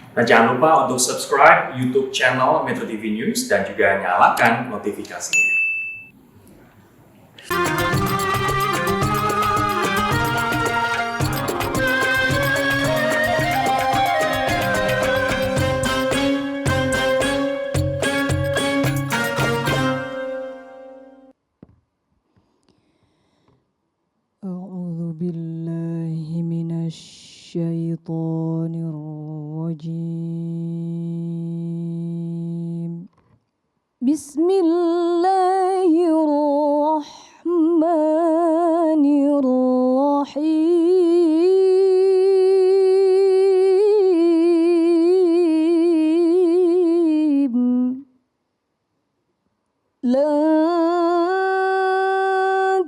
Dan jangan lupa untuk subscribe YouTube channel Metro TV News dan juga nyalakan notifikasinya. أعوذ بالله من الشيطان الرجيم بسم الله الرحمن الرحيم لن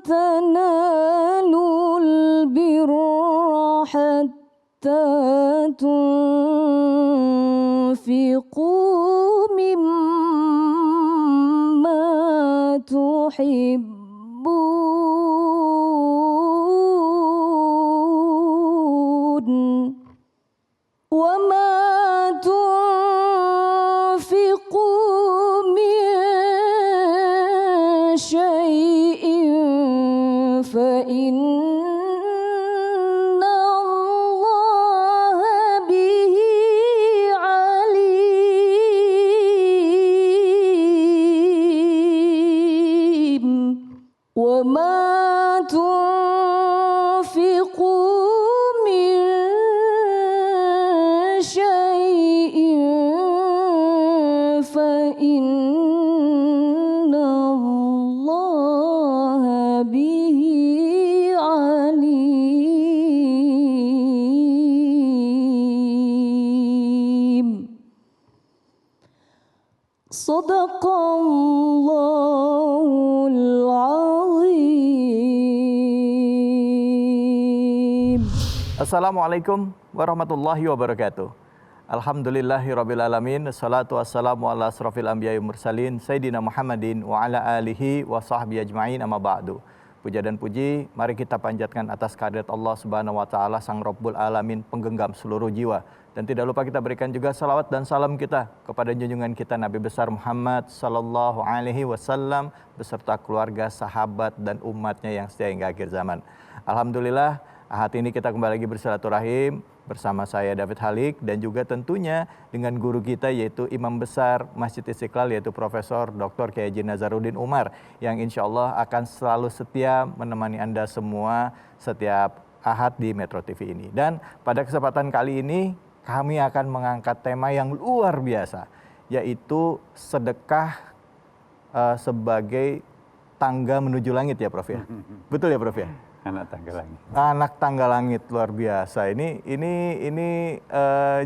تنالوا البر حتى تنفقوا مما تحبون وما تنفقوا من شيء فإن الله به عليم وما تنفقوا من شيء فإن الله به عليم صدق الله العظيم. Assalamualaikum warahmatullahi wabarakatuh. Alhamdulillahirrabbilalamin. Assalatu wassalamu ala asrafil anbiya'i mursalin Sayyidina Muhammadin wa ala alihi wa sahbihi ajma'in amma ba'du. Puja dan puji mari kita panjatkan atas kehadirat Allah Subhanahu wa taala Sang Rabbul Alamin, penggenggam seluruh jiwa. Dan tidak lupa kita berikan juga salawat dan salam kita kepada junjungan kita Nabi besar Muhammad sallallahu alaihi wasallam beserta keluarga, sahabat dan umatnya yang setia hingga akhir zaman. Alhamdulillah, Ahad ini kita kembali lagi bersilaturahim bersama saya David Halik dan juga tentunya dengan guru kita yaitu Imam Besar Masjid Istiqlal yaitu Profesor Dr. Kiai Haji Nazaruddin Umar yang insya Allah akan selalu setia menemani Anda semua setiap Ahad di Metro TV ini. Dan pada kesempatan kali ini kami akan mengangkat tema yang luar biasa yaitu sedekah sebagai tangga menuju langit ya Prof ya. Betul ya Prof ya? Anak tangga langit. Anak tangga langit luar biasa. Ini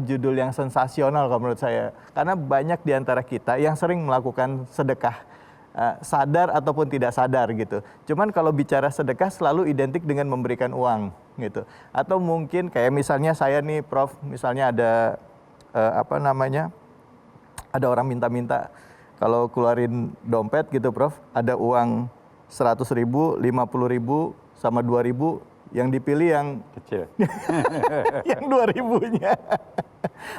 judul yang sensasional kalau menurut saya. Karena banyak di antara kita yang sering melakukan sedekah, sadar ataupun tidak sadar gitu. Cuman kalau bicara sedekah selalu identik dengan memberikan uang gitu. Atau mungkin kayak misalnya saya nih Prof, misalnya ada ada orang minta-minta kalau keluarin dompet gitu Prof, ada uang 100.000, 50.000 sama 2.000, yang dipilih yang Kecil. yang 2.000-nya.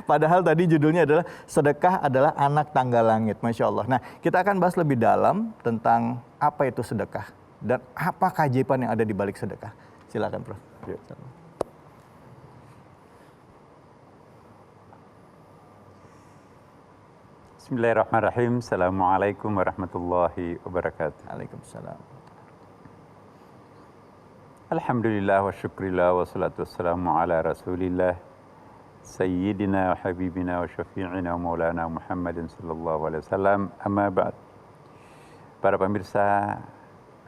Padahal tadi judulnya adalah sedekah adalah anak tangga langit, Masya Allah. Nah, kita akan bahas lebih dalam tentang apa itu sedekah dan apa keajaiban yang ada di balik sedekah. Silakan, Prof. Yuk. Bismillahirrahmanirrahim. Assalamualaikum warahmatullahi wabarakatuh. Waalaikumsalam. Alhamdulillah wa syukrillah wa salatu wassalamu ala rasulillah Sayyidina wa habibina wa syafi'ina wa maulana Muhammadin sallallahu alaihi wasallam. Amma ba'd. Para pemirsa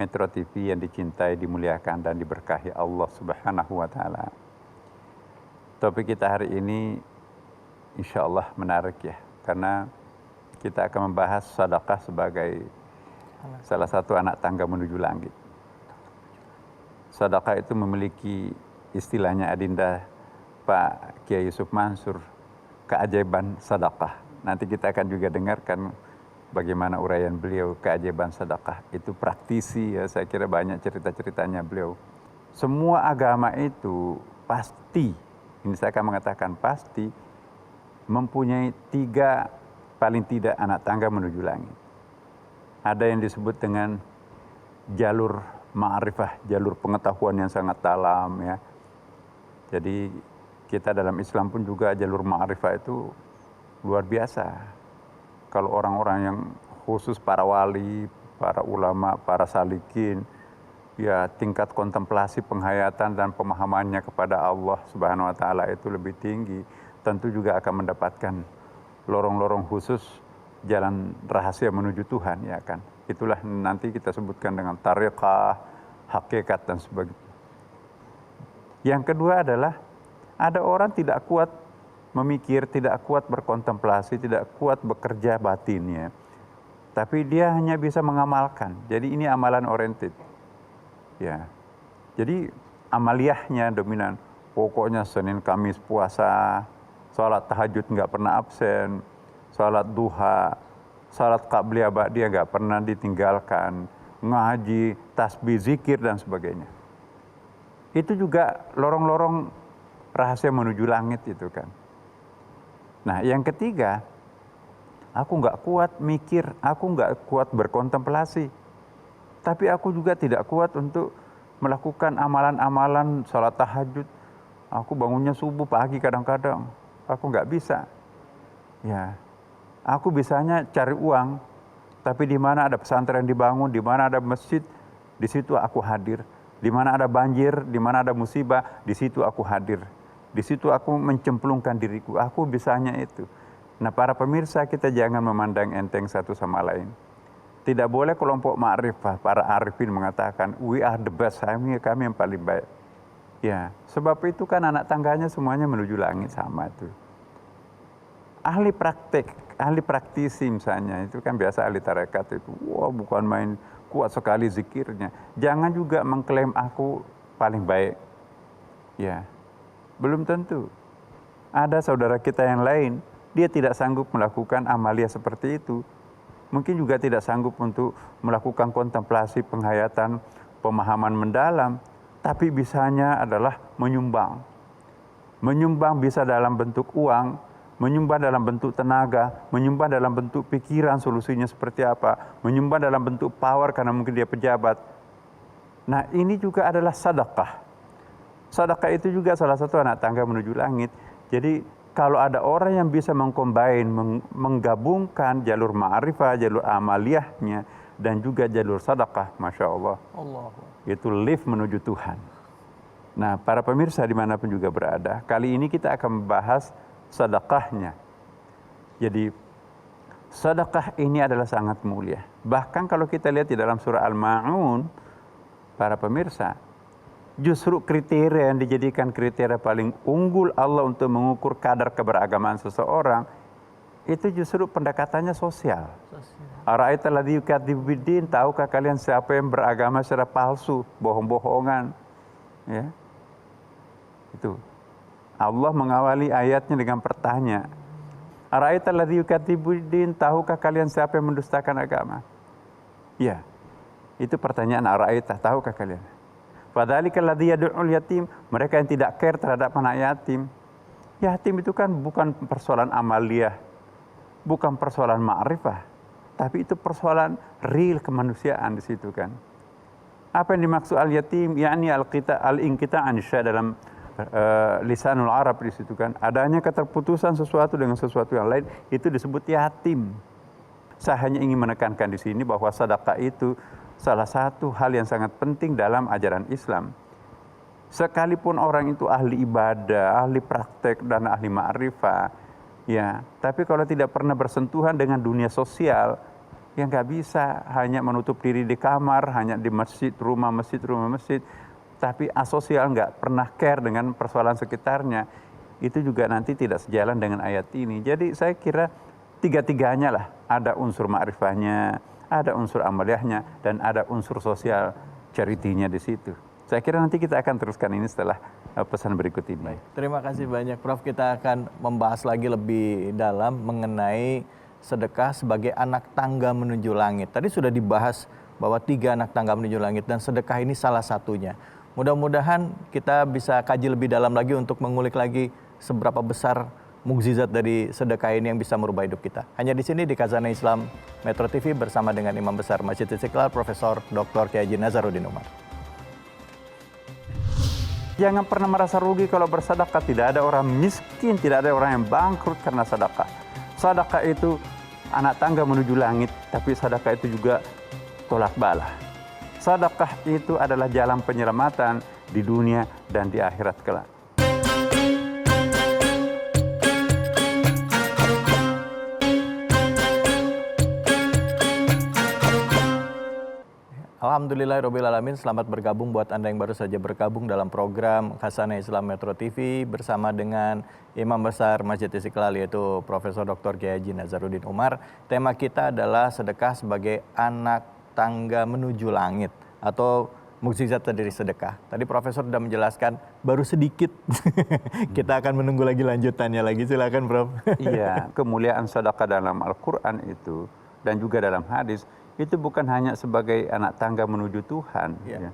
Metro TV yang dicintai, dimuliakan dan diberkahi Allah Subhanahu wa taala. Topik kita hari ini insya Allah menarik ya, karena kita akan membahas sedekah sebagai salah satu anak tangga menuju langit. Sedekah itu memiliki istilahnya adinda Pak Kiai Yusuf Mansur, keajaiban sedekah. Nanti kita akan juga dengarkan bagaimana uraian beliau keajaiban sedekah. Itu praktisi ya, saya kira banyak cerita-ceritanya beliau. Semua agama itu pasti, ini saya akan mengatakan pasti, mempunyai 3 paling tidak anak tangga menuju langit. Ada yang disebut dengan jalur ma'rifah, jalur pengetahuan yang sangat dalam ya. Jadi kita dalam Islam pun juga jalur ma'rifah itu luar biasa. Kalau orang-orang yang khusus para wali, para ulama, para salikin, ya tingkat kontemplasi, penghayatan dan pemahamannya kepada Allah Subhanahu wa taala itu lebih tinggi, tentu juga akan mendapatkan lorong-lorong khusus jalan rahasia menuju Tuhan ya kan. Itulah nanti kita sebutkan dengan tariqah, hakikat dan sebagainya. Yang kedua adalah ada orang tidak kuat memikir, tidak kuat berkontemplasi, tidak kuat bekerja batinnya. Tapi dia hanya bisa mengamalkan. Jadi ini amalan oriented. Ya. Jadi amaliyahnya dominan. Pokoknya Senin Kamis puasa, salat tahajud nggak pernah absen, salat duha, salat qabliyah ba'diyah nggak pernah ditinggalkan, ngaji, tasbih, zikir dan sebagainya. Itu juga lorong-lorong rahasia menuju langit itu kan. Nah yang ketiga, aku nggak kuat mikir, aku nggak kuat berkontemplasi, tapi aku juga tidak kuat untuk melakukan amalan-amalan salat tahajud. Aku bangunnya subuh pagi kadang-kadang, aku nggak bisa. Ya, aku bisanya cari uang, tapi di mana ada pesantren dibangun, di mana ada masjid, di situ aku hadir. Di mana ada banjir, di mana ada musibah, di situ aku hadir. Di situ aku mencemplungkan diriku, aku bisanya itu. Nah para pemirsa, kita jangan memandang enteng satu sama lain. Tidak boleh kelompok ma'rifah, para arifin mengatakan, we are the best, kami yang paling baik. Ya, sebab itu kan anak tangganya semuanya menuju langit sama itu. Ahli praktek, ahli praktisi misalnya, itu kan biasa ahli tarekat itu, wah bukan main kuat sekali zikirnya. Jangan juga mengklaim aku paling baik. Ya, belum tentu. Ada saudara kita yang lain, dia tidak sanggup melakukan amalia seperti itu. Mungkin juga tidak sanggup untuk melakukan kontemplasi, penghayatan, pemahaman mendalam. Tapi bisanya adalah menyumbang. Menyumbang bisa dalam bentuk uang, menyumbang dalam bentuk tenaga, menyumbang dalam bentuk pikiran solusinya seperti apa, menyumbang dalam bentuk power karena mungkin dia pejabat. Nah ini juga adalah sedekah. Sedekah itu juga salah satu anak tangga menuju langit. Jadi kalau ada orang yang bisa menggabungkan jalur ma'rifah, jalur amaliyahnya, dan juga jalur sedekah, Masya Allah. Itu lift menuju Tuhan. Nah para pemirsa dimanapun juga berada, kali ini kita akan membahas sedekahnya. Jadi sedekah ini adalah sangat mulia. Bahkan kalau kita lihat di dalam surah Al-Ma'un, para pemirsa, justru kriteria yang dijadikan kriteria paling unggul Allah untuk mengukur kadar keberagamaan seseorang, itu justru pendekatannya sosial. Ara'aital ladzi yukadzibu biddin, tahukah kalian siapa yang beragama secara palsu, bohong-bohongan? Ya. Itu. Allah mengawali ayatnya dengan pertanyaan. Ara'aital ladzi yukadzibu biddin, tahukah kalian siapa yang mendustakan agama? Ya. Itu pertanyaan ara'aitah, tahukah kalian? Fadzalikal ladzi yad'ul yatim, mereka yang tidak care terhadap anak yatim. Yatim itu kan bukan persoalan amaliyah, bukan persoalan ma'rifah, tapi itu persoalan real kemanusiaan di situ kan. Apa yang dimaksud al-yatim? Yakni al-inqita'an syai' dalam lisanul Arab di situ kan. Adanya keterputusan sesuatu dengan sesuatu yang lain, itu disebut yatim. Saya hanya ingin menekankan di sini bahwa sedekah itu salah satu hal yang sangat penting dalam ajaran Islam. Sekalipun orang itu ahli ibadah, ahli praktek dan ahli ma'rifah, ya, tapi kalau tidak pernah bersentuhan dengan dunia sosial, ya nggak bisa hanya menutup diri di kamar, hanya di masjid, rumah masjid, tapi asosial, nggak pernah care dengan persoalan sekitarnya, itu juga nanti tidak sejalan dengan ayat ini. Jadi saya kira tiga-tiganya lah, ada unsur ma'rifahnya, ada unsur amaliyahnya, dan ada unsur sosial charity-nya di situ. Saya kira nanti kita akan teruskan ini setelah pesan berikut ini. Baik, terima kasih banyak Prof. Kita akan membahas lagi lebih dalam mengenai sedekah sebagai anak tangga menuju langit. Tadi sudah dibahas bahwa 3 anak tangga menuju langit dan sedekah ini salah satunya. Mudah-mudahan kita bisa kaji lebih dalam lagi untuk mengulik lagi seberapa besar mukjizat dari sedekah ini yang bisa merubah hidup kita. Hanya di sini di Khazanah Islam Metro TV bersama dengan Imam Besar Masjid Istiqlal Profesor Dr. Kiai Haji Nazaruddin Umar. Jangan pernah merasa rugi kalau bersedekah. Tidak ada orang miskin, tidak ada orang yang bangkrut karena sedekah. Sedekah itu anak tangga menuju langit, tapi sedekah itu juga tolak bala. Sedekah itu adalah jalan penyelamatan di dunia dan di akhirat kelak. Alhamdulillahirrabbilalamin, selamat bergabung buat Anda yang baru saja bergabung dalam program Khazanah Islam Metro TV bersama dengan Imam Besar Masjid Istiqlal yaitu Profesor Dr. Kiai Haji Nazaruddin Umar. Tema kita adalah sedekah sebagai anak tangga menuju langit atau mukjizat dari sedekah. Tadi Profesor sudah menjelaskan baru sedikit. Kita akan menunggu lagi lanjutannya lagi. Silakan Prof. Iya, kemuliaan sedekah dalam Al-Quran itu dan juga dalam hadis itu bukan hanya sebagai anak tangga menuju Tuhan, ya.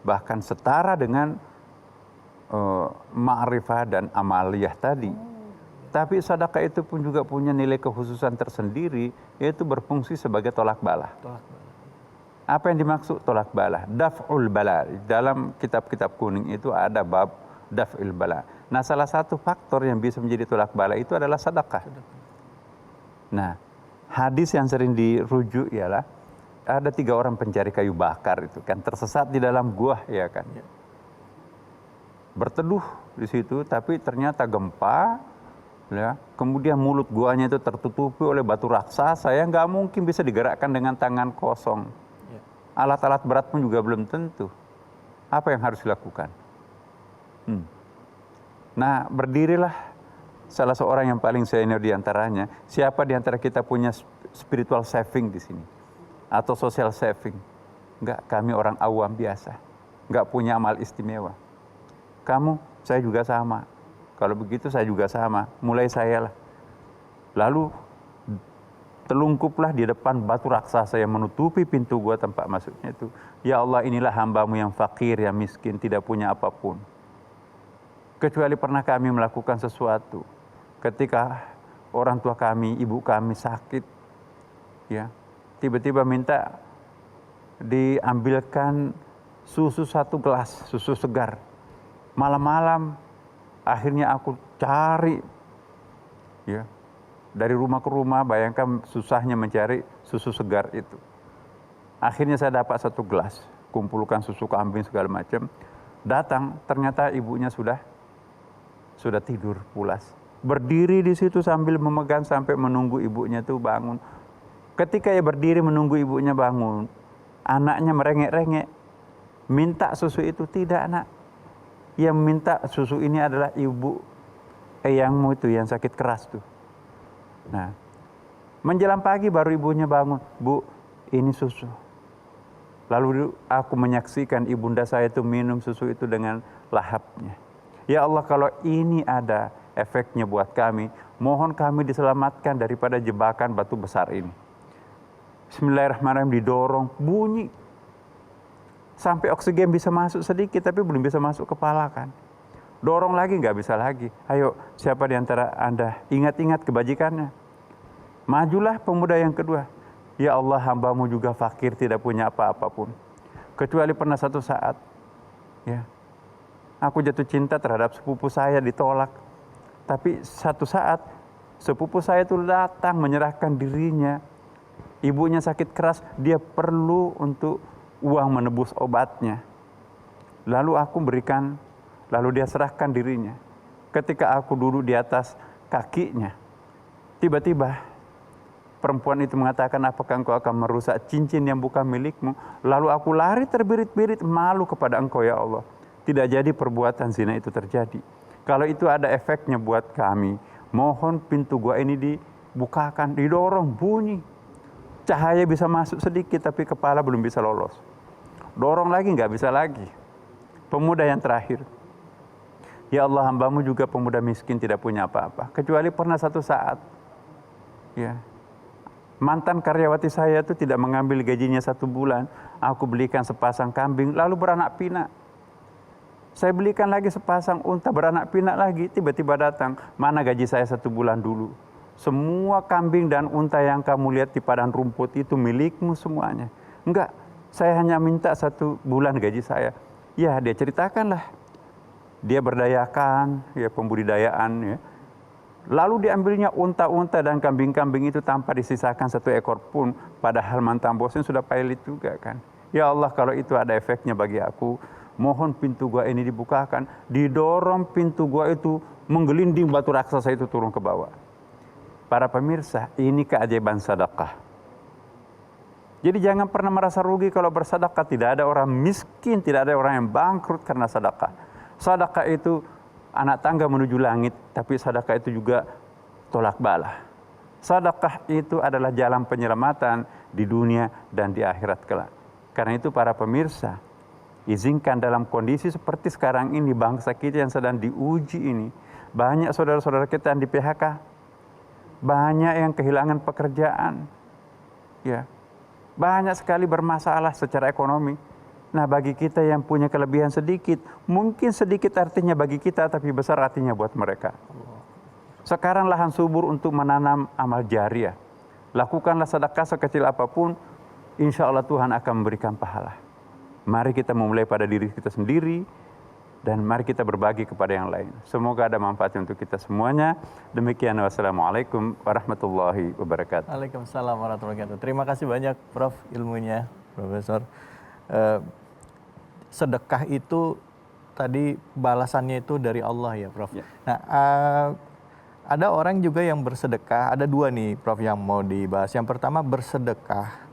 Bahkan setara dengan ma'rifah dan amaliyah tadi. Tapi sedekah itu pun juga punya nilai kekhususan tersendiri, yaitu berfungsi sebagai tolak bala. Apa yang dimaksud tolak bala? Daf'ul bala. Dalam kitab-kitab kuning itu ada bab daf'ul bala. Nah, salah satu faktor yang bisa menjadi tolak bala itu adalah sedekah. Nah, hadis yang sering dirujuk ialah ada 3 orang pencari kayu bakar itu kan tersesat di dalam gua, ya kan. Berteduh di situ, tapi ternyata gempa, ya. Kemudian mulut guanya itu tertutupi oleh batu raksasa yang nggak mungkin bisa digerakkan dengan tangan kosong. Alat-alat berat pun juga belum tentu. Apa yang harus dilakukan? Nah, berdirilah salah seorang yang paling senior di antaranya. Siapa di antara kita punya spiritual saving di sini? Atau social saving? Enggak, kami orang awam biasa. Enggak punya amal istimewa. Kamu, saya juga sama. Kalau begitu saya juga sama. Mulai saya lah. Lalu telungkuplah di depan batu raksasa yang menutupi pintu gua tempat masuknya itu. Ya Allah, inilah hambamu yang fakir, yang miskin, tidak punya apapun. Kecuali pernah kami melakukan sesuatu. Ketika orang tua kami, ibu kami sakit, ya, tiba-tiba minta diambilkan susu 1 gelas, susu segar. Malam-malam, akhirnya aku cari, ya, dari rumah ke rumah, bayangkan susahnya mencari susu segar itu. Akhirnya saya dapat 1 gelas, kumpulkan susu kambing segala macam. Datang, ternyata ibunya sudah tidur pulas. Berdiri di situ sambil memegang sampai menunggu ibunya itu bangun. Ketika ia berdiri menunggu ibunya bangun, anaknya merengek-rengek, minta susu itu. Tidak, anak. Yang minta susu ini adalah ibu eyangmu itu yang sakit keras tuh. Nah, menjelang pagi baru ibunya bangun. Bu, ini susu. Lalu aku menyaksikan ibunda saya itu minum susu itu dengan lahapnya. Ya Allah, kalau ini ada efeknya buat kami, mohon kami diselamatkan daripada jebakan batu besar ini. Bismillahirrahmanirrahim, didorong, bunyi. Sampai oksigen bisa masuk sedikit, tapi belum bisa masuk kepala kan. Dorong lagi, nggak bisa lagi. Ayo, siapa di antara Anda ingat-ingat kebajikannya? Majulah pemuda yang kedua. Ya Allah, hambamu juga fakir, tidak punya apa-apapun. Kecuali pernah satu saat, ya, aku jatuh cinta terhadap sepupu saya, ditolak. Tapi satu saat, sepupu saya itu datang menyerahkan dirinya. Ibunya sakit keras, dia perlu untuk uang menebus obatnya. Lalu aku berikan, lalu dia serahkan dirinya. Ketika aku duduk di atas kakinya, tiba-tiba perempuan itu mengatakan, apakah engkau akan merusak cincin yang bukan milikmu? Lalu aku lari terbirit-birit, malu kepada engkau ya Allah. Tidak jadi perbuatan zina itu terjadi. Kalau itu ada efeknya buat kami, mohon pintu gua ini dibukakan, didorong, bunyi. Cahaya bisa masuk sedikit, tapi kepala belum bisa lolos. Dorong lagi, nggak bisa lagi. Pemuda yang terakhir. Ya Allah, hambamu juga pemuda miskin, tidak punya apa-apa. Kecuali pernah satu saat, ya, mantan karyawati saya itu tidak mengambil gajinya 1 bulan. Aku belikan sepasang kambing, lalu beranak pinak. Saya belikan lagi sepasang unta beranak pinak lagi. Tiba-tiba datang, mana gaji saya 1 bulan dulu. Semua kambing dan unta yang kamu lihat di padang rumput itu milikmu semuanya. Enggak, saya hanya minta 1 bulan gaji saya. Ya, dia ceritakanlah. Dia berdayakan, ya pembudidayaan. Ya. Lalu diambilnya unta-unta dan kambing-kambing itu tanpa disisakan 1 ekor pun. Padahal mantan bosnya sudah pailit juga kan. Ya Allah, kalau itu ada efeknya bagi aku, mohon pintu gua ini dibukakan. Didorong pintu gua itu, menggelinding batu raksasa itu turun ke bawah. Para pemirsa, ini keajaiban sedekah. Jadi jangan pernah merasa rugi kalau bersedekah. Tidak ada orang miskin, tidak ada orang yang bangkrut karena sedekah. Sedekah itu anak tangga menuju langit, tapi sedekah itu juga tolak bala. Sedekah itu adalah jalan penyelamatan di dunia dan di akhirat kelak. Karena itu para pemirsa, izinkan dalam kondisi seperti sekarang ini, bangsa kita yang sedang diuji ini, banyak saudara-saudara kita yang di PHK, banyak yang kehilangan pekerjaan, ya, banyak sekali bermasalah secara ekonomi. Nah, bagi kita yang punya kelebihan sedikit, mungkin sedikit artinya bagi kita, tapi besar artinya buat mereka. Sekarang lahan subur untuk menanam amal jariah. Lakukanlah sedekah sekecil apapun, insya Allah Tuhan akan memberikan pahala. Mari kita memulai pada diri kita sendiri, dan mari kita berbagi kepada yang lain. Semoga ada manfaat untuk kita semuanya. Demikian, wassalamualaikum warahmatullahi wabarakatuh. Waalaikumsalam warahmatullahi wabarakatuh. Terima kasih banyak Prof ilmunya, Profesor. Sedekah itu tadi balasannya itu dari Allah ya Prof. Ya. Nah, ada orang juga yang bersedekah, ada 2 nih Prof yang mau dibahas. Yang pertama bersedekah,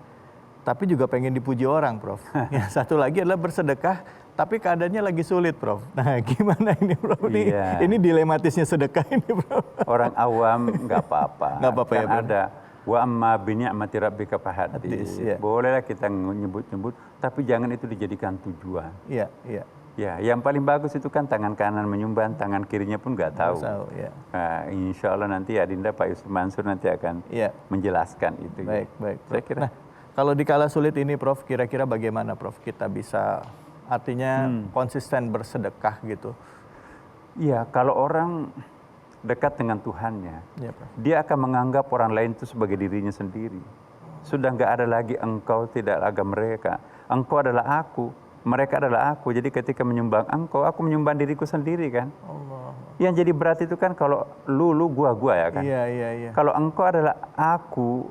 tapi juga pengen dipuji orang Prof. Yang satu lagi adalah bersedekah, tapi keadaannya lagi sulit Prof. Nah gimana ini Prof? Iya. Ini dilematisnya sedekah ini Prof. Orang awam nggak apa-apa. Nggak apa-apa kan ya Prof. ada. Wa amma bi ni'mati rabbika fahaddits. Ya. Bolehlah kita nyebut-nyebut, tapi jangan itu dijadikan tujuan. Iya, iya. Ya, yang paling bagus itu kan tangan kanan menyumbang, tangan kirinya pun nggak tahu. Ya. Nah, insya Allah nanti Adinda Pak Yusuf Mansur nanti akan menjelaskan itu. Baik, baik. Saya kira. Nah, kalau di kala sulit ini Prof, kira-kira bagaimana Prof kita bisa artinya konsisten bersedekah gitu? Iya, kalau orang dekat dengan Tuhannya, dia akan menganggap orang lain itu sebagai dirinya sendiri. Sudah nggak ada lagi engkau, tidak lagi mereka. Engkau adalah aku, mereka adalah aku. Jadi ketika menyumbang engkau, aku menyumbang diriku sendiri kan. Allah. Yang jadi berat itu kan kalau lu, gua ya kan. Iya. Kalau engkau adalah aku,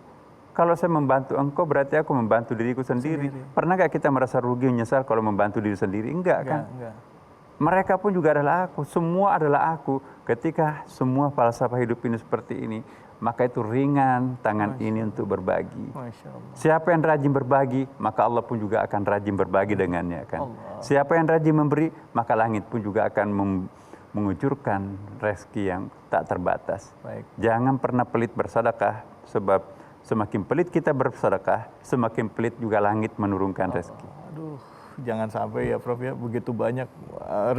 kalau saya membantu engkau berarti aku membantu diriku sendiri. Pernah nggak kita merasa rugi, menyesal kalau membantu diri sendiri? Enggak kan? Enggak. Mereka pun juga adalah aku, semua adalah aku. Ketika semua falsafah hidup ini seperti ini, maka itu ringan tangan ini untuk berbagi. Masya Allah. Siapa yang rajin berbagi, maka Allah pun juga akan rajin berbagi dengannya kan. Allah. Siapa Siapa yang rajin memberi, maka langit pun juga akan mengucurkan rezeki yang tak terbatas. Baik. Jangan pernah pelit bersedekah, sebab semakin pelit kita bersedekah, semakin pelit juga langit menurunkan rezeki. Aduh, jangan sampai ya Prof ya, begitu banyak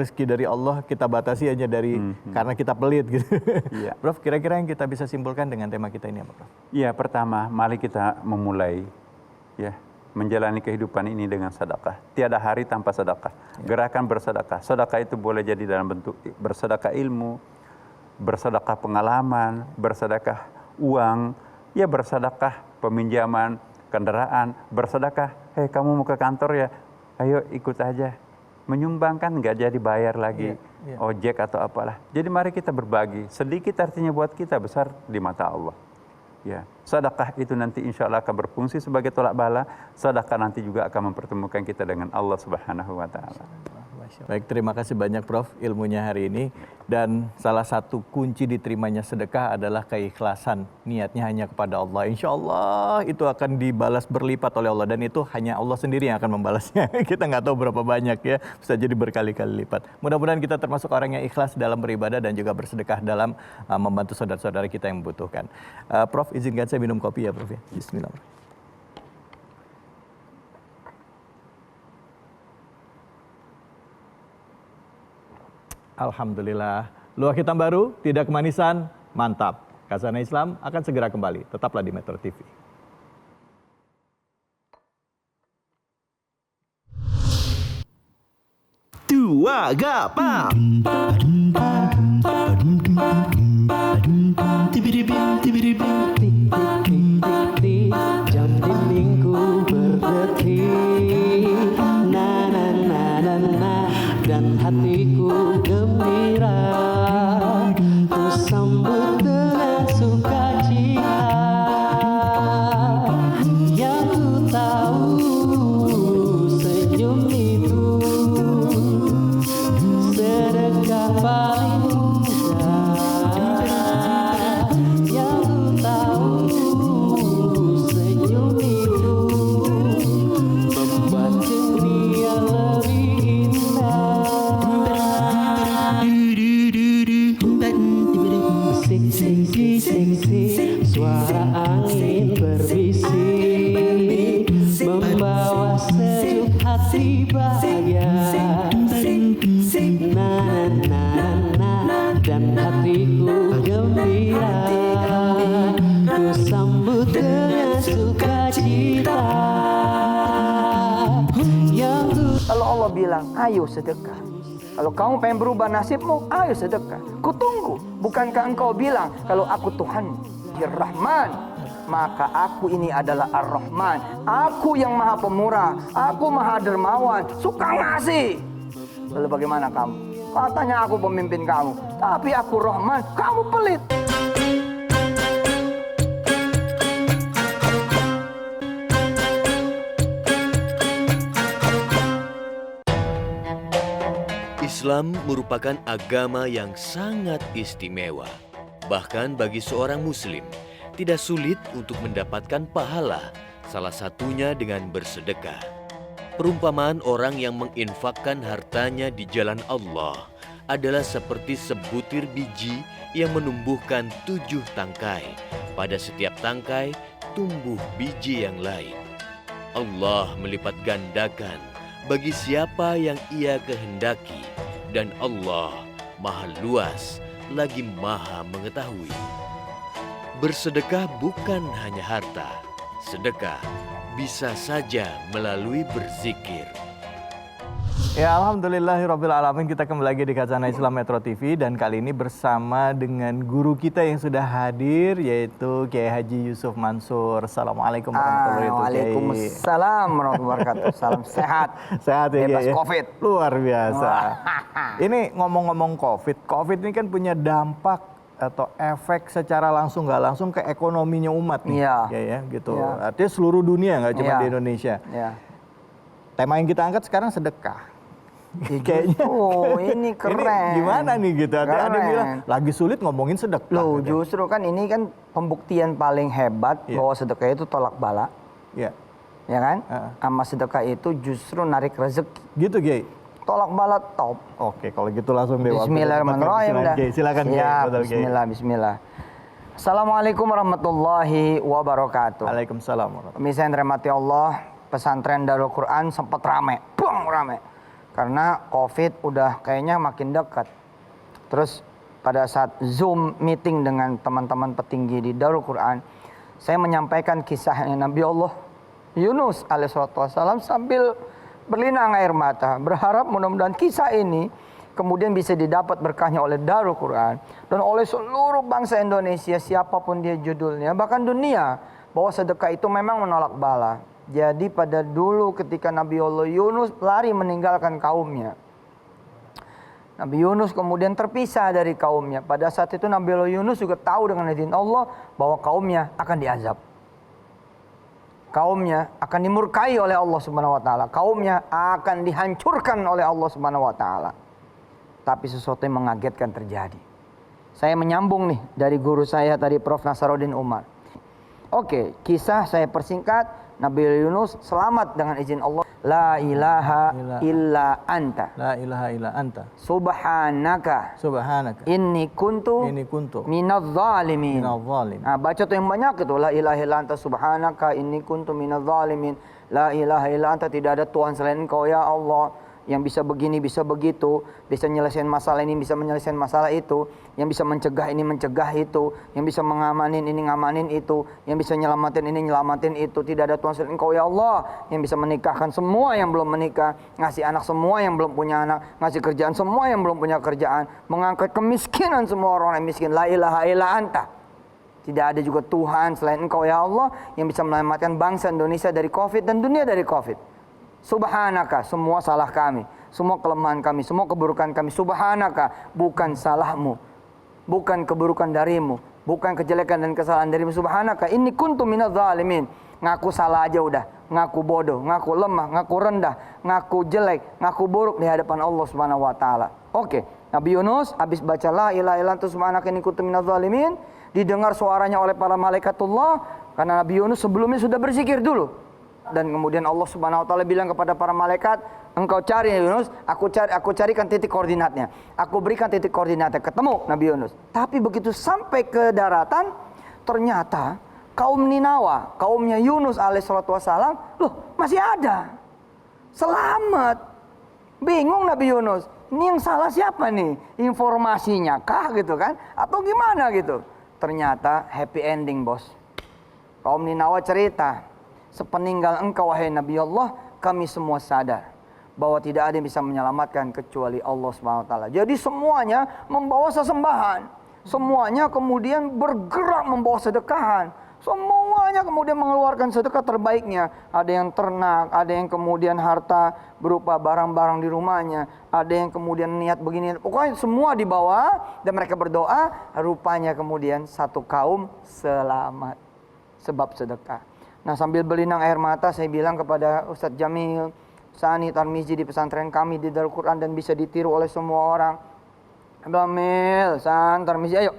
rezeki dari Allah kita batasi hanya dari karena kita pelit gitu. Iya. Prof, kira-kira yang kita bisa simpulkan dengan tema kita ini apa Prof? Iya, pertama, mari kita memulai ya menjalani kehidupan ini dengan sedekah. Tiada hari tanpa sedekah. Gerakan bersedekah. Sedekah itu boleh jadi dalam bentuk bersedekah ilmu, bersedekah pengalaman, bersedekah uang, ya bersedekah peminjaman kendaraan, bersedekah, kamu mau ke kantor ya, ayo ikut aja. Menyumbangkan nggak jadi bayar lagi ojek atau apalah. Jadi mari kita berbagi. Sedikit artinya buat kita, besar di mata Allah. Ya, sedekah itu nanti insya Allah akan berfungsi sebagai tolak bala. Sedekah nanti juga akan mempertemukan kita dengan Allah Subhanahu wa Ta'ala. Baik, terima kasih banyak Prof ilmunya hari ini. Dan salah satu kunci diterimanya sedekah adalah keikhlasan. Niatnya hanya kepada Allah. Insya Allah itu akan dibalas berlipat oleh Allah. Dan itu hanya Allah sendiri yang akan membalasnya. Kita nggak tahu berapa banyak ya. Bisa jadi berkali-kali lipat. Mudah-mudahan kita termasuk orang yang ikhlas dalam beribadah dan juga bersedekah dalam membantu saudara-saudara kita yang membutuhkan. Prof, izinkan saya minum kopi ya Prof ya. Bismillahirrahmanirrahim. Alhamdulillah. Luar hitam baru, tidak kemanisan, mantap. Khazanah Islam akan segera kembali. Tetaplah di Metro TV. Wagapa. Jam dindingku berdetik, na na na na na, dan hatiku gembira, ku sambut dengan sukacita. Yang ku tahu senyum itu sedekah paling mudah. Yang ku tahu senyum itu membuat dunia lebih indah. Sik sik sik sik sik, suara angin berbisik membawa sejuk hati bahagia. Na na na na, dan hatiku gembira, ku sambut dengan sukacita. Kalau Allah bilang, ayo sedekah. Kalau kamu pengen berubah nasibmu, ayo sedekah. Kutunggu. Bukankah engkau bilang, kalau aku Tuhan, Ar-Rahman, maka aku ini adalah Ar-Rahman. Aku yang maha pemurah, aku maha dermawan, suka ngasih. Lalu bagaimana kamu? Katanya aku pemimpin kamu, tapi aku Rahman, kamu pelit. Islam merupakan agama yang sangat istimewa. Bahkan bagi seorang muslim, tidak sulit untuk mendapatkan pahala, salah satunya dengan bersedekah. Perumpamaan orang yang menginfakkan hartanya di jalan Allah adalah seperti sebutir biji yang menumbuhkan 7 tangkai. Pada setiap tangkai, tumbuh biji yang lain. Allah melipat gandakan bagi siapa yang Ia kehendaki, dan Allah Maha Luas lagi Maha Mengetahui. Bersedekah bukan hanya harta, sedekah bisa saja melalui berzikir. Ya, alhamdulillahirabbil alamin, kita kembali lagi di Khazanah Islam Metro TV dan kali ini bersama dengan guru kita yang sudah hadir, yaitu Kiai Haji Yusuf Mansur. Assalamualaikum warahmatullahi wabarakatuh. Waalaikumsalam warahmatullahi wabarakatuh. Salam sehat. Sehat ya, Bebas Kiai? Covid. Luar biasa. Ini ngomong-ngomong Covid ini kan punya dampak atau efek secara langsung nggak langsung ke ekonominya umat nih. Iya. Ya, gitu. Iya. Artinya seluruh dunia, nggak cuma Iya. di Indonesia. Ya. Tema yang kita angkat sekarang sedekah. Kayaknya ini keren. Ini gimana nih gitu? Ada Keren. bilang lagi sulit ngomongin sedekah. Loh, gitu. justru kan ini kan pembuktian paling hebat Iya. bahwa sedekah itu tolak bala, Ya, ya kan? Heeh. Sama sedekah itu justru narik rezeki. gitu Kiai. Tolak bala top. Oke, kalau gitu langsung deh. Bismillahirrahmanirrahim dah. Silakan Kiai. Siap, Betul, Kiai. bismillah, bismillah. Assalamualaikum warahmatullahi wabarakatuh. Waalaikumsalam warahmatullahi. Pemirsa yang dirahmati Allah, pesantren Darul Quran sempat rame, rame. Karena Covid udah kayaknya makin dekat. Terus pada saat Zoom meeting dengan teman-teman petinggi di Darul Quran, saya menyampaikan kisahnya Nabi Allah Yunus alaihissalam sambil berlinang air mata, berharap mudah-mudahan kisah ini kemudian bisa didapat berkahnya oleh Darul Quran dan oleh seluruh bangsa Indonesia, siapapun dia judulnya, bahkan dunia, bahwa sedekah itu memang menolak bala. Jadi pada dulu ketika Nabi Allah Yunus lari meninggalkan kaumnya, Nabi Yunus kemudian terpisah dari kaumnya. Pada saat itu Nabi Allah Yunus juga tahu dengan izin Allah bahwa kaumnya akan diazab. Kaumnya akan dimurkai oleh Allah Subhanahu wa taala. Kaumnya akan dihancurkan oleh Allah Subhanahu wa taala. Tapi sesuatu yang mengagetkan terjadi. Saya menyambung nih dari guru saya tadi, Prof. Nasaruddin Umar. Oke, kisah saya persingkat. Nabi Yunus selamat dengan izin Allah. La ilaha illa anta. La ilaha illa anta. Subhanaka. Subhanaka. Inni kuntu minadz zalimin. Nah, baca tuh yang banyak itu. La ilaha illa anta subhanaka inni kuntu minadz zalimin. La ilaha illa anta, tidak ada Tuhan selain Engkau ya Allah. yang bisa begini, bisa begitu, bisa menyelesaikan masalah ini, bisa menyelesaikan masalah itu, yang bisa mencegah ini, mencegah itu, yang bisa mengamanin ini, ngamanin itu, yang bisa nyelamatin ini, nyelamatin itu. Tidak ada Tuhan selain Engkau ya Allah, yang bisa menikahkan semua yang belum menikah, ngasih anak semua yang belum punya anak, ngasih kerjaan semua yang belum punya kerjaan, mengangkat kemiskinan semua orang yang miskin. La ilaha illa anta. Tidak ada juga Tuhan selain Engkau ya Allah yang bisa menyelamatkan bangsa Indonesia dari Covid dan dunia dari Covid. Subhanaka, semua salah kami, semua kelemahan kami, semua keburukan kami. Subhanaka, bukan salahmu, bukan keburukan darimu, bukan kejelekan dan kesalahan darimu. Subhanaka, inni kuntu minadz zalimin. Ngaku salah aja udah, ngaku bodoh, ngaku lemah, ngaku rendah, ngaku jelek, ngaku buruk di hadapan Allah Subhanahu wa taala. Oke, Nabi Yunus habis baca la ilaha illa anta subhanaka inni kuntu minadz zalimin, didengar suaranya oleh para malaikatullah karena Nabi Yunus sebelumnya sudah berzikir dulu. Dan kemudian Allah Subhanahu wa taala bilang kepada para malaikat, engkau cari Yunus, aku carikan titik koordinatnya. Aku berikan titik koordinatnya, ketemu Nabi Yunus. Tapi begitu sampai ke daratan, ternyata kaum Ninawa, kaumnya Yunus alaihissalatu wassalam, loh masih ada. Selamat. Bingung Nabi Yunus, ini yang salah siapa nih? Informasinya kah gitu kan? Atau gimana gitu? Ternyata happy ending bos. Kaum Ninawa cerita, sepeninggal engkau wahai Nabi Allah, kami semua sadar bahwa tidak ada yang bisa menyelamatkan kecuali Allah SWT. Jadi semuanya membawa sesembahan, semuanya kemudian bergerak membawa sedekahan, semuanya kemudian mengeluarkan sedekah terbaiknya. Ada yang ternak, ada yang kemudian harta berupa barang-barang di rumahnya, ada yang kemudian niat begini. Pokoknya semua dibawa dan mereka berdoa. Rupanya kemudian satu kaum selamat sebab sedekah. Nah sambil berlinang air mata saya bilang kepada Ustadz Jamil Sani Tarmizi di pesantren kami di Darul Quran dan bisa ditiru oleh semua orang. Jamil, San Tarmizi, ayo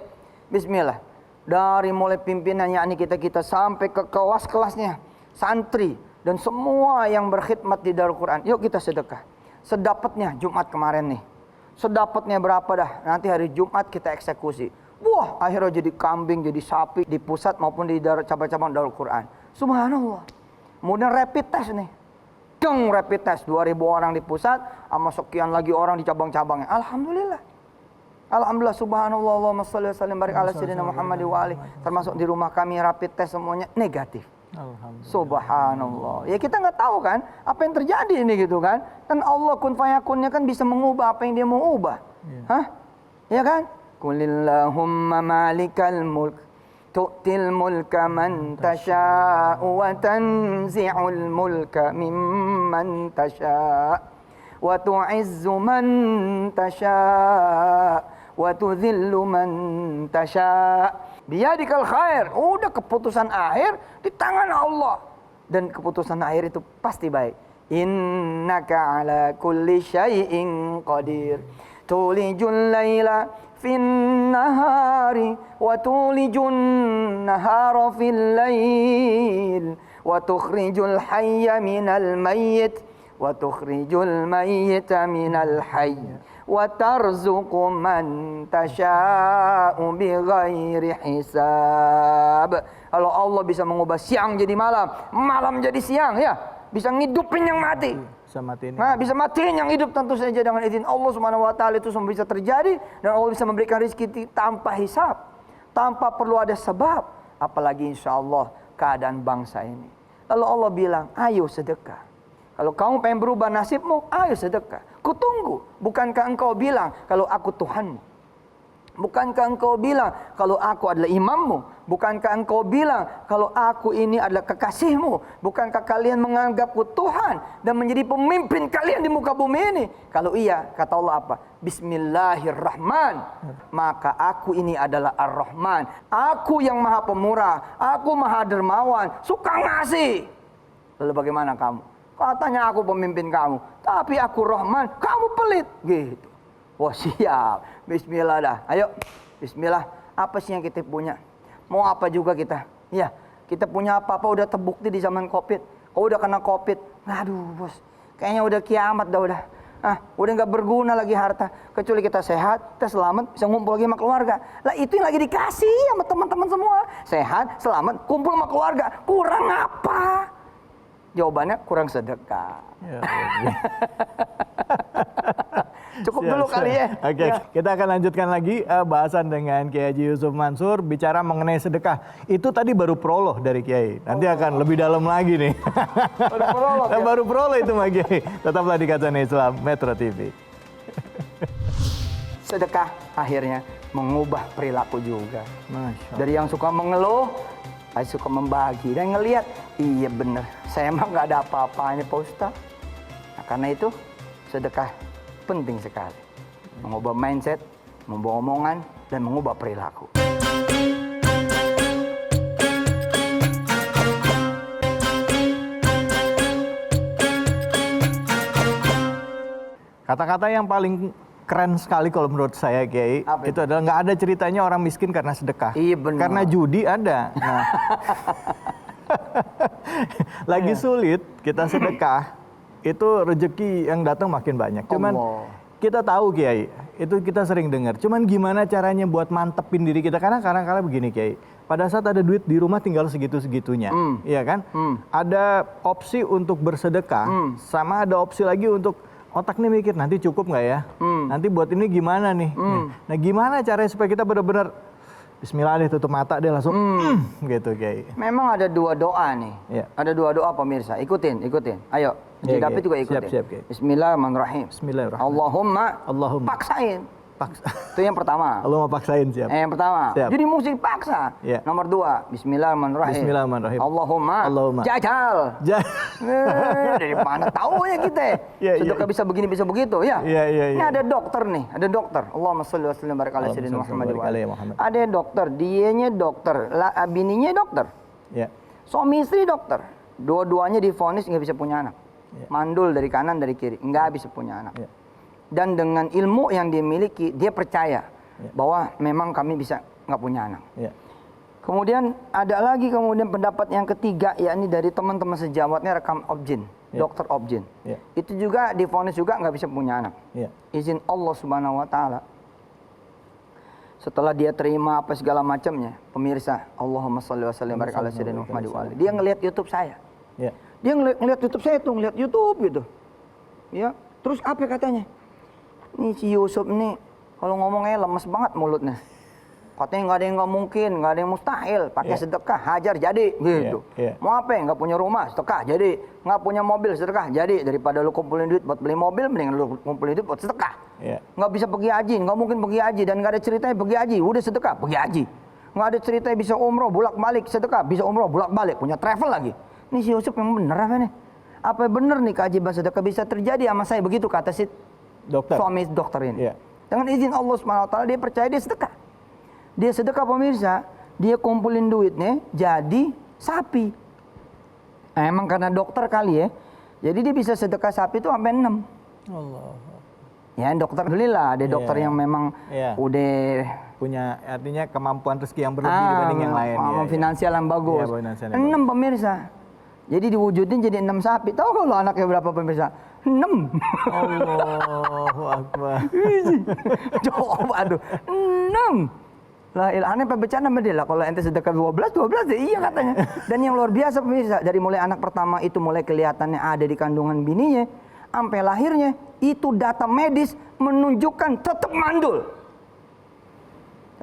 bismillah. Dari mulai pimpinannya yakni kita sampai ke kelas-kelasnya, santri dan semua yang berkhidmat di Darul Quran. Yuk kita sedekah. Sedapatnya Jumat kemarin nih. Sedapatnya berapa dah? Nanti hari Jumat kita eksekusi. Wah, akhirnya jadi kambing, jadi sapi di pusat maupun di cabang-cabang Darul Quran. Subhanallah. Kemudian rapid test nih. Rapid test 2000 orang di pusat sama sekian lagi orang di cabang-cabangnya. Alhamdulillah. Alhamdulillah, subhanallah, Allahumma shalli wa sallim barik ala sayyidina Muhammad wa ali. Termasuk di rumah kami rapid test semuanya negatif. Subhanallah. Ya kita nggak tahu kan apa yang terjadi ini gitu kan. Dan Allah kun fayakunnya kan bisa mengubah apa yang dia mau ubah. Hah? Ya kan? Qulillahumma malikal mulk tu'til mulka man tasha'u wa tanzi'ul mulka mimman tasha' wa tu'izzu man tasha' wa tudhillu man tasha'. Biyadikal khair. Udah keputusan akhir di tangan Allah. Dan keputusan akhir itu pasti baik. Innaka ala kulli syai'in qadir. Tulijul laila fin nahari wa tulijun nahara fil lail wa tukhrijul hayya minal mayyit wa tukhrijul mayyita minal hayy wa tarzuqu man tasha'u bighairi hisab. Kalau Allah bisa mengubah siang jadi malam, malam jadi siang ya, bisa ngidupin yang mati. Bisa matiin. Nah, bisa matiin yang hidup tentu saja dengan izin Allah Subhanahu wa taala. Itu semua bisa terjadi dan Allah bisa memberikan rezeki tanpa hisab, tanpa perlu ada sebab, apalagi insyaallah keadaan bangsa ini. Lalu Allah bilang, "Ayo sedekah." Kalau kamu pengen berubah nasibmu, ayo sedekah. Kutunggu. Bukankah engkau bilang kalau aku Tuhanmu? Bukankah engkau bilang kalau aku adalah imammu? Bukankah engkau bilang kalau aku ini adalah kekasihmu? Bukankah kalian menganggapku Tuhan dan menjadi pemimpin kalian di muka bumi ini? Kalau iya, kata Allah apa? Bismillahirrahman. Maka aku ini adalah Ar-Rahman. Aku yang maha pemurah. Aku maha dermawan. Suka ngasih. Lalu bagaimana kamu? Katanya aku pemimpin kamu. Tapi aku Rahman. Kamu pelit. Gitu. Wah siap. Bismillah dah. Ayo. Bismillah. Apa sih yang kita punya? Mau apa juga kita? Ya. Kita punya apa-apa udah terbukti di zaman Covid. Kalau udah kena Covid. Aduh bos. Kayaknya udah kiamat dah udah. Udah nggak berguna lagi harta. Kecuali kita sehat, kita selamat, bisa ngumpul lagi sama keluarga. Lah itu yang lagi dikasih sama teman-teman semua. Sehat, selamat, kumpul sama keluarga. Kurang apa? Jawabannya kurang sedekah. Ya, Cukup Siap, dulu siap. kali ya. Oke, kita akan lanjutkan lagi bahasan dengan Kiai Haji Yusuf Mansur bicara mengenai sedekah. Itu tadi baru prolog dari Kiai. Nanti akan lebih dalam lagi nih. Baru prolog, ya? Baru prolog itu Mas Kiai. Tetaplah di Kajian Islam Metro TV. Sedekah akhirnya mengubah perilaku juga. Masya Allah. Dari yang suka mengeluh, saya suka membagi dan ngelihat, iya bener, saya emang nggak ada apa-apanya Pak Ustaz. Nah, karena itu sedekah penting sekali, mengubah mindset, mengubah omongan, dan mengubah perilaku. Kata-kata yang paling keren sekali kalau menurut saya Kiai, Apa itu adalah nggak ada ceritanya orang miskin karena sedekah. Iya, benar. Karena judi ada. Nah, lagi sulit kita sedekah, itu rezeki yang datang makin banyak. Cuman Allah. kita tahu Kiai, itu kita sering dengar. Cuman gimana caranya buat mantepin diri kita? Karena kadang-kadang begini Kiai, pada saat ada duit di rumah tinggal segitu-segitunya, iya kan? Ada opsi untuk bersedekah, sama ada opsi lagi untuk otak nih mikir nanti cukup nggak ya? Nanti buat ini gimana nih? Nah gimana caranya supaya kita benar-benar Bismillah deh tutup mata deh langsung gitu Kiai. Memang ada dua doa nih. Iya. Ada dua doa pemirsa. Ikutin. Ayo. Iya, Dapat Kiai. juga ikutin. Siap, Kiai. Bismillahirrahmanirrahim. Bismillahirrahmanirrahim. Allahumma paksain. Itu yang pertama. Allah mau paksain siap. Yang pertama. Siap. Jadi mesti paksa. Iya. Nomor dua. Bismillahirrahmanirrahim. Bismillahirrahmanirrahim. Allahumma. Ja- Jajal. Dari mana tahu ya kita? Iya, Sedekah iya. bisa begini bisa begitu ya. Iya, iya, Ini iya. ada dokter nih, ada dokter. Allahumma sholli wa sallim barik ala Allahumma sayyidina sholli wa Muhammad wa barik ali. ala Muhammad. Ada dokter, dianya dokter, bininya dokter. Ya. Suami istri dokter. Dua-duanya divonis nggak bisa punya anak. Ya. Mandul dari kanan dari kiri, nggak bisa punya anak. Ya. Dan dengan ilmu yang dia miliki, dia percaya Ya. bahwa memang kami bisa nggak punya anak. Ya. Kemudian ada lagi pendapat yang ketiga, yakni dari teman-teman sejawatnya rekam Objin, Ya. dokter Objin. Ya. Itu juga divonis juga nggak bisa punya anak. Ya. Izin Allah Subhanahu Wa Taala. Setelah dia terima apa segala macamnya, pemirsa, Allahumma sholli wa sallim barik ala sayyidina Muhammad wa ali. Dia ngelihat YouTube saya. Ya. Dia ngelihat YouTube saya tuh, ngelihat YouTube gitu. Ya, terus apa katanya? Nih si Yusuf nih kalau ngomongnya lemes banget mulutnya. Katanya nggak ada yang nggak mungkin, nggak ada yang mustahil. Pakai Yeah. sedekah, hajar jadi gitu. Yeah. Mau apa? Nggak punya rumah, sedekah jadi. Nggak punya mobil, sedekah jadi. Daripada lu kumpulin duit buat beli mobil, mending lu kumpulin duit buat sedekah. Yeah. Nggak bisa pergi haji, nggak mungkin pergi haji dan nggak ada ceritanya pergi haji. Udah sedekah, pergi haji. Nggak ada ceritanya bisa umroh, bolak-balik sedekah, bisa umroh, bolak-balik, punya travel lagi. Ini si Yusuf yang bener apa nih? Apa bener nih keajaiban sedekah bisa terjadi sama saya begitu kata si Dokter. suami dokter ini. Iya. Dengan izin Allah SWT dia percaya dia sedekah. Dia sedekah pemirsa, dia kumpulin duitnya jadi sapi. Nah, emang karena dokter kali ya. Jadi dia bisa sedekah sapi itu sampai 6. Allah. Ya dokter alhamdulillah ada dokter Iya. yang memang Iya. udah Punya artinya kemampuan rezeki yang berlebih dibanding yang lain. pengalaman finansial yang bagus. Iya, finansial yang 6 pemirsa. Jadi diwujudin jadi 6 sapi. Tahu kalau anaknya berapa pemirsa? 6. Allahu Akbar. Coba aduh. 6. Lah aneh apa bercanda sama dia lah. Kalau ente sedekah 12 ya iya katanya. Dan yang luar biasa pemirsa, dari mulai anak pertama itu mulai kelihatannya ada di kandungan bininya sampai lahirnya, itu data medis menunjukkan tetap mandul.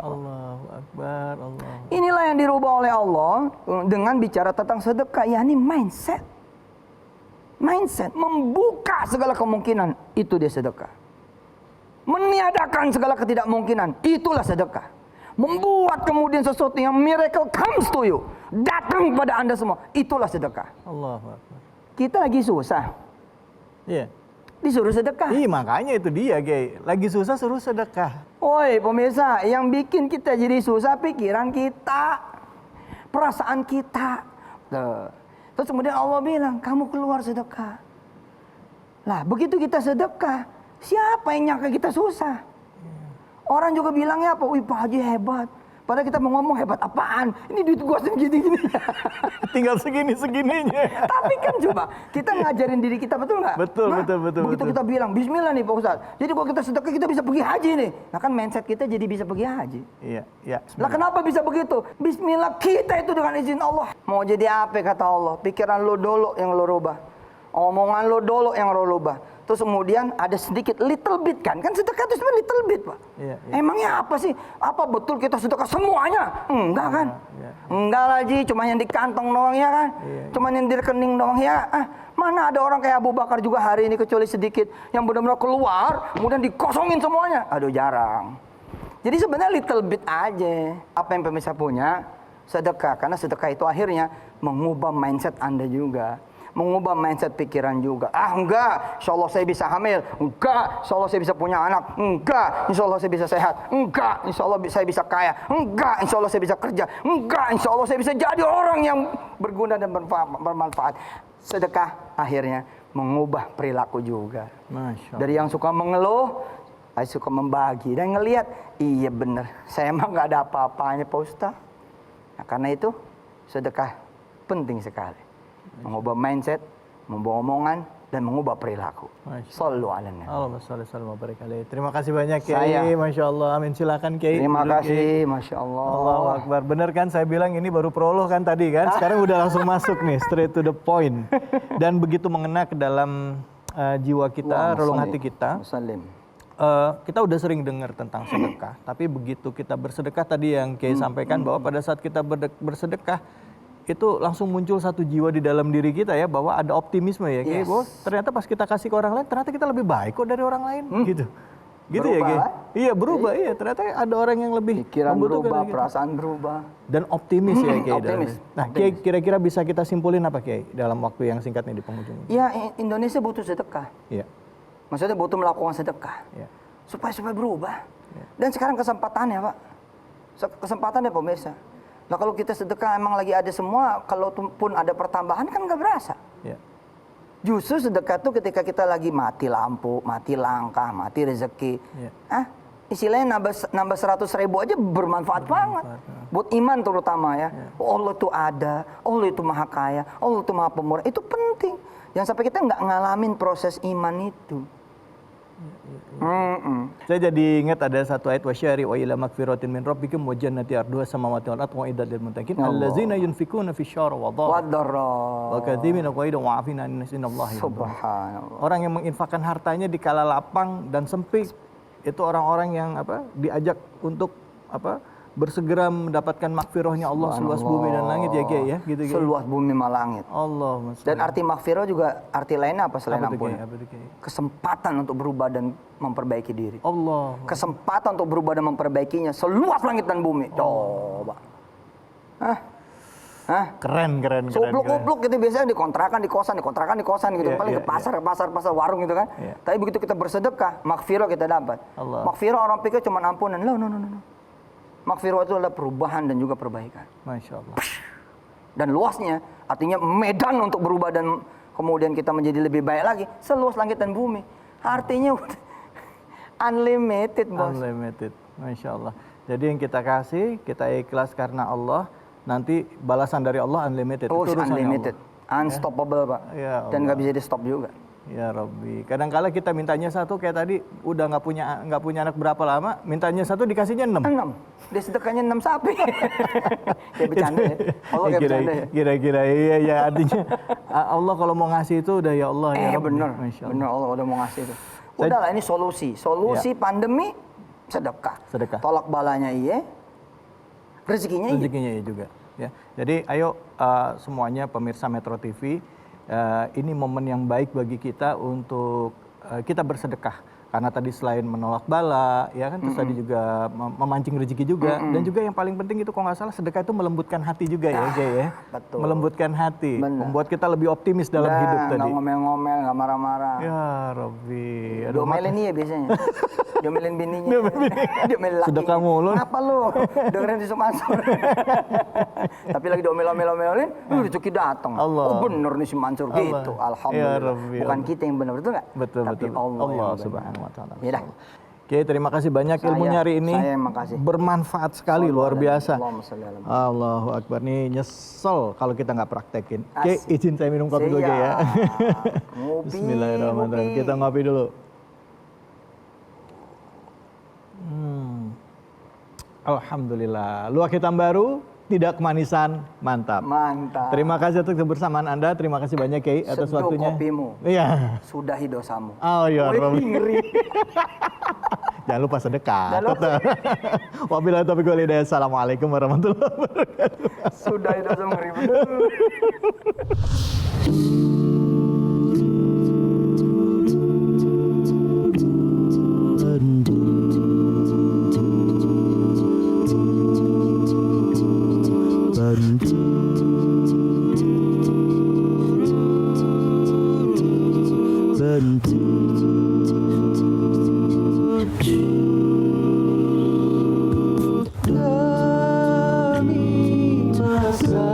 Allahu Akbar. Allah. Inilah yang dirubah oleh Allah dengan bicara tentang sedekah, yakni mindset. Mindset membuka segala kemungkinan, itu dia sedekah. Meniadakan segala ketidakmungkinan, itulah sedekah. Membuat kemudian sesuatu yang miracle comes to you, datang kepada Anda semua, itulah sedekah. Allahu Akbar. Kita lagi susah, Iya. disuruh sedekah. Ih, makanya itu dia, Kiai. Lagi susah suruh sedekah. Woi pemirsa, yang bikin kita jadi susah pikiran kita, perasaan kita. Tuh. Terus kemudian Allah bilang, kamu keluar sedekah. Lah begitu kita sedekah, siapa yang nyangka kita susah? Orang juga bilangnya apa? Wih Pak Haji hebat. Padahal kita mau ngomong hebat apaan? Ini duit gua segini-gini. Tinggal segini-segininya. Tapi kan coba, kita ngajarin diri kita, betul nggak? Betul, Nah, betul. Begitu kita bilang, bismillah nih Pak Ustadz. Jadi kalau kita sedekah, kita bisa pergi haji nih. Nah kan mindset kita jadi bisa pergi haji. Iya, iya. Lah kenapa bisa begitu? Bismillah kita itu dengan izin Allah. Mau jadi apa kata Allah? Pikiran lo dulu yang lo rubah. Omongan lo dulu yang lo rubah. terus kemudian ada sedikit little bit kan sedekah itu sebenarnya little bit Pak. Iya. Emangnya apa sih? Apa betul kita sedekah semuanya? Enggak kan? Enggak lah Ji, cuma yang di kantong doang ya kan? Cuma yang di rekening doang ya. Mana ada orang kayak Abu Bakar juga hari ini kecuali sedikit yang benar-benar keluar kemudian dikosongin semuanya. Aduh jarang. Jadi sebenarnya little bit aja. Apa yang pemirsa punya? Sedekah. Karena sedekah itu akhirnya mengubah mindset Anda juga. Mengubah mindset pikiran juga. Enggak, insya Allah saya bisa hamil. Enggak, insya Allah saya bisa punya anak. Enggak, insya Allah saya bisa sehat. Enggak, insya Allah saya bisa kaya. Enggak, insya Allah saya bisa kerja. Enggak, insya Allah saya bisa jadi orang yang berguna dan bermanfaat. Sedekah akhirnya mengubah perilaku juga. Masya Allah. Dari yang suka mengeluh, saya suka membagi dan ngelihat, iya bener, saya emang nggak ada apa-apanya Pak Ustaz. Nah, karena itu sedekah penting sekali, mengubah mindset, mengubah omongan dan mengubah perilaku. Shallu ala nabi. Allahumma sholli wa barik alaihi. Terima kasih banyak Kiai. Masya Allah. Amin. Silakan Kiai. Terima Dulu, kasih, Kiai. Masya Allah. Allahu Akbar. Bener kan saya bilang ini baru prolog kan tadi kan. Sekarang udah langsung masuk nih, straight to the point. Dan begitu mengena ke dalam jiwa kita, relung hati kita. Muslim. Kita udah sering dengar tentang sedekah, tapi begitu kita bersedekah tadi yang Kiai sampaikan bahwa pada saat kita bersedekah itu langsung muncul satu jiwa di dalam diri kita ya, bahwa ada optimisme ya Kiai, bahwa ternyata pas kita kasih ke orang lain ternyata kita lebih baik kok dari orang lain gitu. Gitu Berubah, ya Kiai? kan? Iya berubah, iya ternyata ada orang yang lebih Pikiran membutuhkan berubah, gitu. perasaan berubah. Dan optimis ya Kiai. Optimis. Nah Kiai kira-kira bisa kita simpulin apa Kiai dalam waktu yang singkat ini di penghujung ini? Ya Indonesia butuh sedekah. Iya. Maksudnya butuh melakukan sedekah. Iya. Supaya berubah. Dan sekarang kesempatannya Pak. Kesempatannya pemirsa. Nah kalau kita sedekah emang lagi ada semua, kalau pun ada pertambahan kan nggak berasa. Iya. Justru sedekah itu ketika kita lagi mati lampu, mati langkah, mati rezeki. Iya. Istilahnya nambah 100.000 aja bermanfaat banget. Buat iman terutama ya. Allah itu ada, Allah itu maha kaya, Allah itu maha pemurah. Itu penting. Jangan sampai kita nggak ngalamin proses iman itu. Saya jadi ingat ada satu ayat wasyari wa ila magfiratin min rabbikum wa jannati arduha samawati wal ardu wa iddat lil muttaqin allazina yunfikuna fi syarri wa dharra wa kadhimin qaidan wa afina innallaha Subhanallah. Orang yang menginfakkan hartanya di kala lapang dan sempit itu orang-orang yang diajak untuk bersegera mendapatkan makfirahnya Allah seluas bumi dan langit ya Kiai ya gitu Kiai. Seluas bumi dan langit. Allahumma Dan arti makfirah juga arti lainnya apa selain Apa tuh, ampun? Kiai? Apa tuh, Kiai? Kesempatan untuk berubah dan memperbaiki diri. Allah. Kesempatan untuk berubah dan memperbaikinya seluas langit dan bumi. Coba. Keren. Kupluk-kupluk gitu biasanya dikontrakan di kosan gitu. Paling ke pasar warung gitu kan. Tapi begitu kita bersedekah, makfirah kita dapat. Allah. Makfirah orang pikir cuma ampunan. No. Makfirah itu adalah perubahan dan juga perbaikan. Masya Allah. Dan luasnya artinya medan untuk berubah dan kemudian kita menjadi lebih baik lagi seluas langit dan bumi. Artinya unlimited bos. Unlimited. Masya Allah. Jadi yang kita kasih, kita ikhlas karena Allah, nanti balasan dari Allah unlimited. Oh, Itu urusannya unlimited. Allah. Unstoppable Pak. Ya Dan nggak Allah. bisa di stop juga. Ya Rabbi. Kadang-kala kita mintanya satu kayak tadi udah nggak punya anak berapa lama, mintanya satu dikasihnya 6. 6. Dia sedekahnya 6 sapi. Kayak bercanda ya. Allah kayak bercanda ya. Kira-kira iya ya artinya Allah kalau mau ngasih itu udah ya Allah ya. Rabbi. Bener. Masya Allah. Bener Allah udah mau ngasih itu. Udahlah ini solusi. Solusi pandemi sedekah. Sedekah. Tolak balanya iya. Rezekinya iya. Rezekinya ya juga. Ya. Jadi ayo semuanya pemirsa Metro TV, ini momen yang baik bagi kita untuk kita bersedekah. Karena tadi selain menolak bala, ya kan, terus tadi juga memancing rezeki juga, dan juga yang paling penting itu kalau nggak salah sedekah itu melembutkan hati juga ya, Jay ya. Betul. Melembutkan hati, Bener. membuat kita lebih optimis dalam hidup tadi. Nggak ngomel-ngomel, nggak marah-marah. Ya Rabbi. Diomelin iya biasanya. Diomelin bininya. Diomelin lakinya. Sedekah mulu. Kenapa lu? Dengerin si Mansur. Tapi lagi diomel-omelin, rezeki datang. Allah. Oh bener nih si Mansur Allah. gitu. Ya Alhamdulillah. Rabbi, Bukan Allah. kita yang benar, betul nggak? Betul, Tapi betul. Allah, yang benar. Subhanahu wa ta'ala. Ya dah. Oke, terima kasih banyak ilmunya hari ini. Saya yang makasih. Bermanfaat sekali, luar biasa. Allahumma sholli ala Muhammad. Allahu Akbar, nih nyesel kalau kita nggak praktekin. Oke, Asik. izin saya minum kopi dulu Siap. ya. Ngopi, Bismillahirrahmanirrahim. ngopi. Kita ngopi dulu. Alhamdulillah. Luak hitam baru tidak kemanisan, mantap. Mantap. Terima kasih atas kebersamaan Anda, terima kasih banyak Kiai atas Seduh waktunya. kopimu. Iya. Sudahi dosamu. Oh iya. Wih, ngeri. Jangan lupa sedekah. Jangan lupa. Wabillahi taufiq wal hidayah. Assalamualaikum warahmatullahi wabarakatuh. Sudahi dosamu, ngeri bener. Demi masa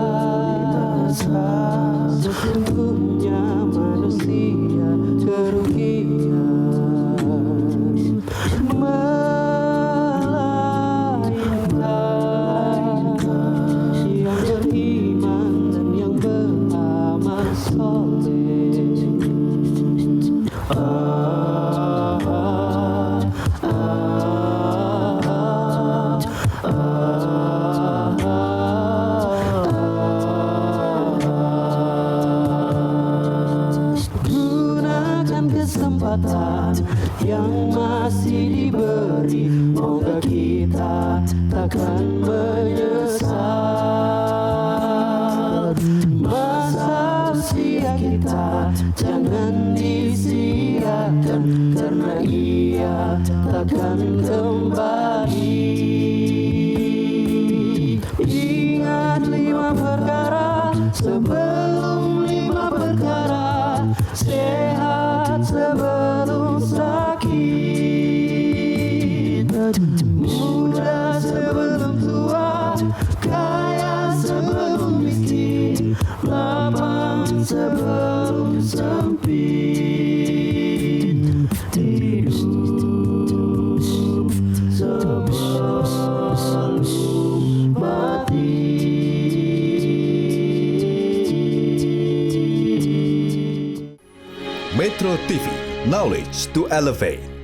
sesungguhnya manusia kerugian, melainkan yang beriman dan yang beramal soleh. Gunakan kesempatan yang masih diberi, moga kita takkan menyesal. Masa usia kita jangan disia-siakan, karena ia takkan kembali. Ingat 5 perkara sebelum 5 perkara, sehat sebelum sakit, muda sebelum tua, kaya sebelum miskin, lapang sebelum sempit, hidup sebelum mati. Metro TV, knowledge to elevate.